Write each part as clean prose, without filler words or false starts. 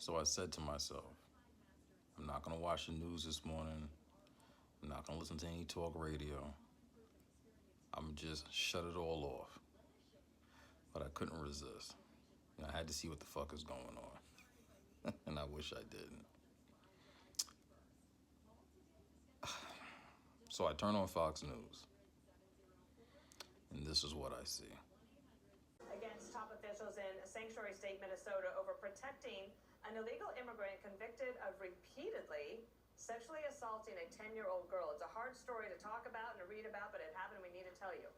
So I said to myself, I'm not going to watch the news this morning. I'm not going to listen to any talk radio. I'm just shut it all off. But I couldn't resist. I had to see what the fuck is going on. And I wish I didn't. So I turn on Fox News. And this is what I see. Against top officials in sanctuary state Minnesota over protecting an illegal immigrant convicted of repeatedly sexually assaulting a 10-year-old girl. It's a hard story to talk about and to read about, but it happened, and we need to tell you.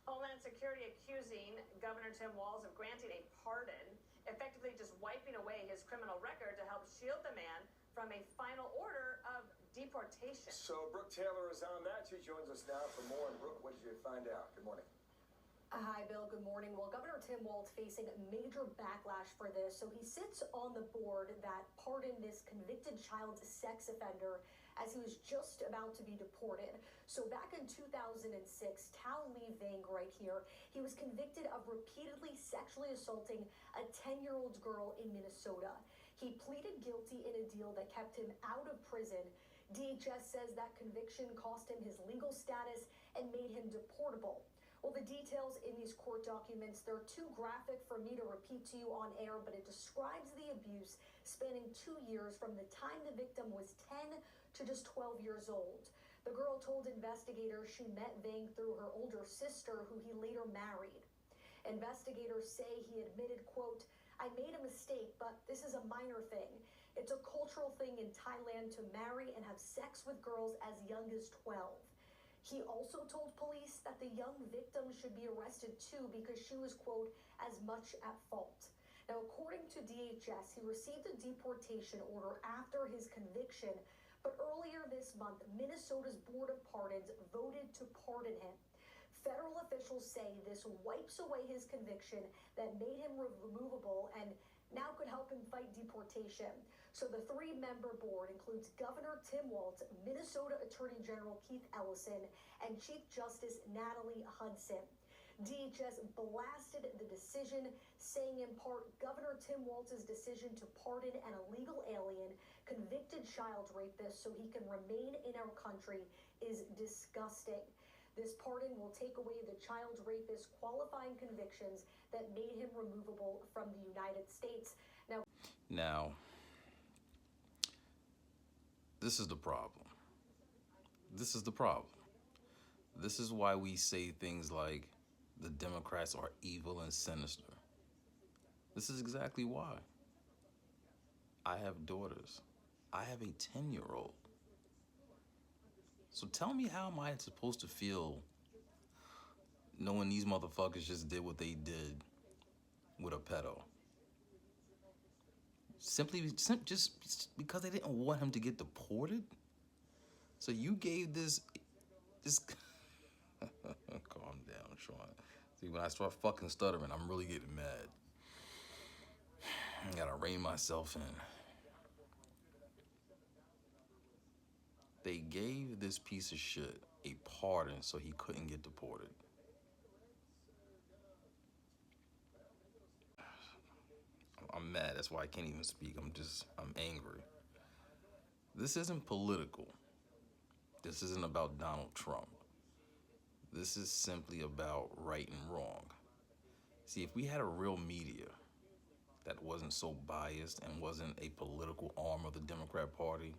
Homeland Security accusing Governor Tim Walz of granting a pardon, effectively just wiping away his criminal record to help shield the man from a final order of deportation. So Brooke Taylor is on that. She joins us now for more. And Brooke, what did you find out? Good morning. Hi, Bill. Good morning. Well, Governor Tim Walz facing major backlash for this. So he sits on the board that pardoned this convicted child sex offender as he was just about to be deported. So back in 2006, Tal Lee Vang right here, he was convicted of repeatedly sexually assaulting a 10-year-old girl in Minnesota. He pleaded guilty in a deal that kept him out of prison. DHS says that conviction cost him his legal status and made him deportable. Well, the details in these court documents, they're too graphic for me to repeat to you on air, but it describes the abuse spanning 2 years from the time the victim was 10 to just 12 years old. The girl told investigators she met Vang through her older sister, who he later married. Investigators say he admitted, quote, "I made a mistake, but this is a minor thing. It's a cultural thing in Thailand to marry and have sex with girls as young as 12. He also told police that the young victim should be arrested too because she was, quote, as much at fault. Now, according to DHS, he received a deportation order after his conviction, but earlier this month, Minnesota's Board of Pardons voted to pardon him. Federal officials say this wipes away his conviction that made him removable and now could help him fight deportation. So the three-member board includes Governor Tim Walz, Minnesota Attorney General Keith Ellison, and Chief Justice Natalie Hudson. DHS blasted the decision, saying in part, Governor Tim Walz's decision to pardon an illegal alien, convicted child rapist so he can remain in our country is disgusting. This pardon will take away the child rapist's qualifying convictions that made him removable from the United States. Now, this is the problem. This is the problem. This is why we say things like the Democrats are evil and sinister. This is exactly why. I have daughters. I have a 10-year-old. So tell me, how am I supposed to feel knowing these motherfuckers just did what they did with a pedo? Just because they didn't want him to get deported? So you gave this calm down, Sean. See, when I start fucking stuttering, I'm really getting mad. I gotta rein myself in. They gave this piece of shit a pardon so he couldn't get deported. I'm mad. That's why I can't even speak. I'm angry. This isn't political. This isn't about Donald Trump. This is simply about right and wrong. See, if we had a real media that wasn't so biased and wasn't a political arm of the Democrat Party,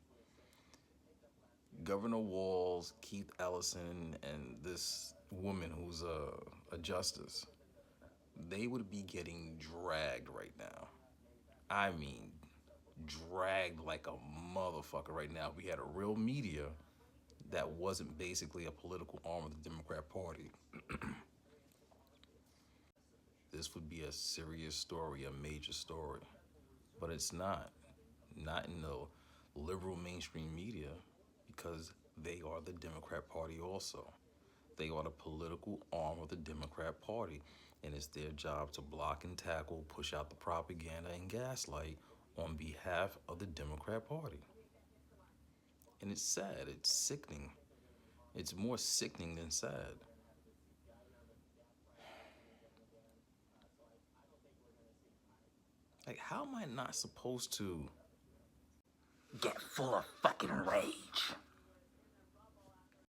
Governor Walz, Keith Ellison, and this woman who's a justice, they would be getting dragged right now. I mean, dragged like a motherfucker right now. We had a real media that wasn't basically a political arm of the Democrat Party. This would be a serious story, a major story. But it's not. Not in the liberal mainstream media, because they are the Democrat Party also. They are the political arm of the Democrat Party, and it's their job to block and tackle, push out the propaganda and gaslight on behalf of the Democrat Party. And it's sad, it's sickening. It's more sickening than sad. Like, how am I not supposed to Get full of fucking rage.